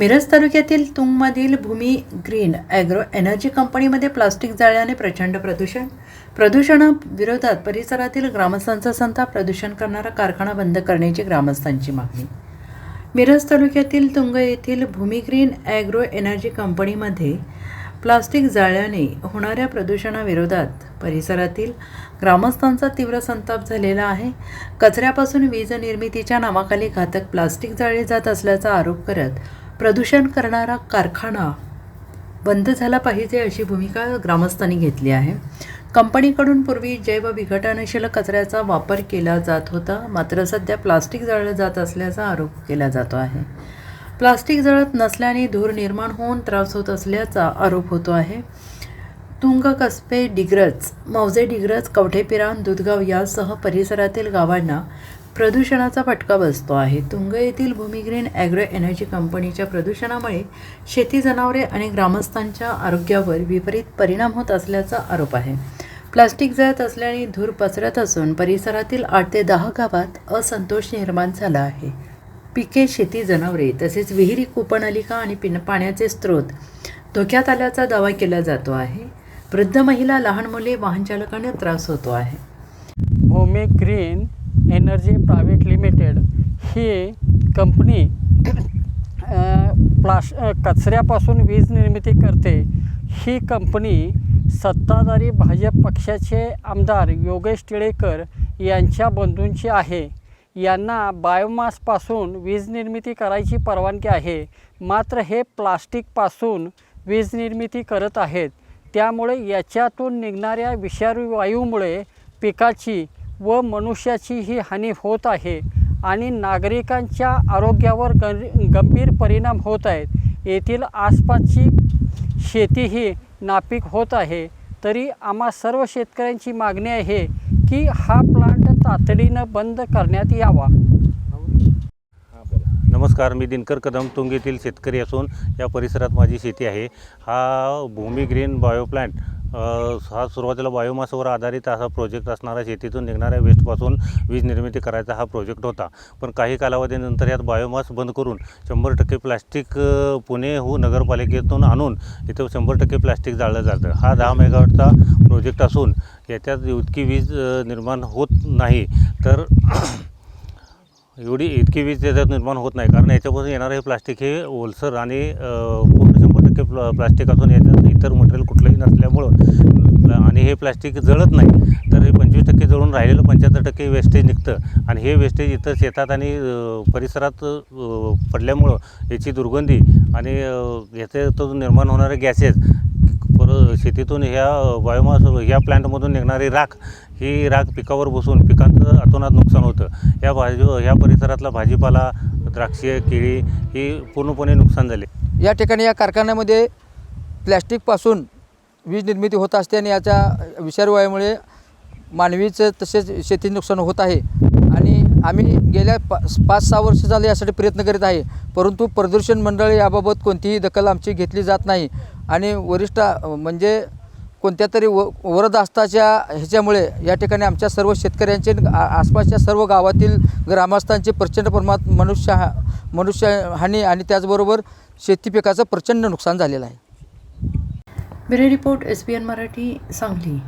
मिरज तालुक्यातील तुंगमधील भूमी green agro energy कंपनीमध्ये plastic जाळल्याने प्रचंड प्रदूषणाविरोधात परिसरातील ग्रामस्थांचा संताप. प्रदूषण करणारा कारखाना बंद करण्याची ग्रामस्थांची मागणी. मिरज तालुक्यातील तुंग येथील भूमी ग्रीन ॲग्रो एनर्जी कंपनीमध्ये प्लास्टिक जाळल्याने होणाऱ्या प्रदूषणाविरोधात परिसरातील ग्रामस्थांचा तीव्र संताप झालेला आहे. कचऱ्यापासून वीज निर्मितीच्या नावाखाली घातक प्लास्टिक जाळले जात असल्याचा आरोप करत प्रदूषण करणारा कारखाना बंद झाला पाहिजे अशी भूमिका ग्रामस्थांनी घेतली आहे. कंपनीकडून पूर्वी जैवविघटनशील कचऱ्याचा वापर केला जात होता, मात्र सध्या प्लास्टिक जाळलं जात असल्याचा आरोप केला जातो आहे. प्लास्टिक जळत नसल्याने धूर निर्माण होऊन त्रास होत असल्याचा आरोप होतो आहे. तुंग, कसबे, डिग्रज, मौजे डिग्रज, कवठेपिरान, दुधगाव यासह परिसरातील गावांना प्रदूषणाचा फटका बसतो आहे. तुंग येथील भूमी ग्रीन ॲग्रो एनर्जी कंपनीच्या प्रदूषणामुळे शेती, जनावरे आणि ग्रामस्थांच्या आरोग्यावर विपरीत परिणाम होत असल्याचा आरोप आहे. प्लास्टिक जळत असल्याने धूर पसरत असून परिसरातील 8 ते 10 गावात असंतोष निर्माण झाला आहे. पिके, शेती, जनावरे तसेच विहिरी, कूपनलिका आणि पाण्याचे स्रोत धोक्यात आल्याचा दावा केला जातो आहे. वृद्ध महिला, लहान मुले, वाहन चालकांना त्रास होतो आहे. भूमी ग्रीन एनर्जी प्रायव्हेट लिमिटेड ही कंपनी कचऱ्यापासून वीज निर्मिती करते. ही कंपनी सत्ताधारी भाजप पक्षाचे आमदार योगेश टिळेकर यांच्या बंधूंची आहे. यांना बायोमासपासून वीज निर्मिती करायची परवानगी आहे, मात्र हे प्लास्टिकपासून वीज निर्मिती करत आहेत. त्यामुळे याच्यातून निघणाऱ्या विषारी वायूमुळे पिकाची व मनुष्याचीही हानी होत आहे आणि नागरिकांच्या आरोग्यावर गंभीर परिणाम होत आहेत. येथील आसपासची शेतीही नापीक होत आहे. तरी आम्हा सर्व शेतकऱ्यांची मागणी आहे की हा प्लांट तातडीनं बंद करण्यात यावा. नमस्कार, मी दिनकर कदम, तुंग येथील शेतकरी असून या परिसरात माझी शेती आहे. हा भूमी ग्रीन बायो प्लांट हा सुरुवातीला बायोमासवर आधारित असा प्रोजेक्ट असणारा, शेतीतून निघणाऱ्या वेस्टपासून वीज निर्मिती करायचा हा प्रोजेक्ट होता. पण काही कालावधीनंतर यात बायोमास बंद करून 100% प्लास्टिक पुणे नगरपालिकेतून आणून इथं 100% प्लास्टिक जाळलं जातं. हा 10 मेगावॉटचा प्रोजेक्ट असून याच्यात इतकी वीज निर्माण होत नाही. तर इतकी वीज त्याच्यात निर्माण होत नाही, कारण याच्यापासून येणारं हे प्लास्टिक हे ओलसर आणि पूर्ण 100% प्लास्टिक असून याच्यात इतर मटेरियल कुठलंही नसल्यामुळं आणि हे प्लास्टिक जळत नाही. तर हे 25% जळून राहिलेलं 75% वेस्टेज निघतं आणि हे वेस्टेज इथं शेतात आणि परिसरात पडल्यामुळं याची दुर्गंधी आणि याच्यातून निर्माण होणारे गॅसेस शेतीतून ह्या प्लांटमधून निघणारी राख, ही राख पिकावर बसून पिकांचं अतोनात नुकसान होतं. ह्या परिसरातला भाजीपाला, द्राक्षे, केळी ही पूर्णपणे नुकसान झाले. या ठिकाणी या कारखान्यामध्ये प्लॅस्टिकपासून वीज निर्मिती होत असते आणि याच्या विषारी वायूमुळे मानवीचं तसेच शेती नुकसान होत आहे. आणि आम्ही गेल्या 5-6 वर्ष झाले यासाठी प्रयत्न करीत आहे, परंतु प्रदूषण मंडळ याबाबत कोणतीही दखल आमची घेतली जात नाही. आणि वरिष्ठ म्हणजे कोणत्या तरी वरदहस्ताच्या ह्याच्यामुळे या ठिकाणी आमच्या सर्व शेतकऱ्यांचे, आसपासच्या सर्व गावातील ग्रामस्थांचे प्रचंड प्रमाणात मनुष्यहानी आणि त्याचबरोबर शेती पिकाचं प्रचंड नुकसान झालेलं आहे. Bureau report, SBN Marathi, Sangli.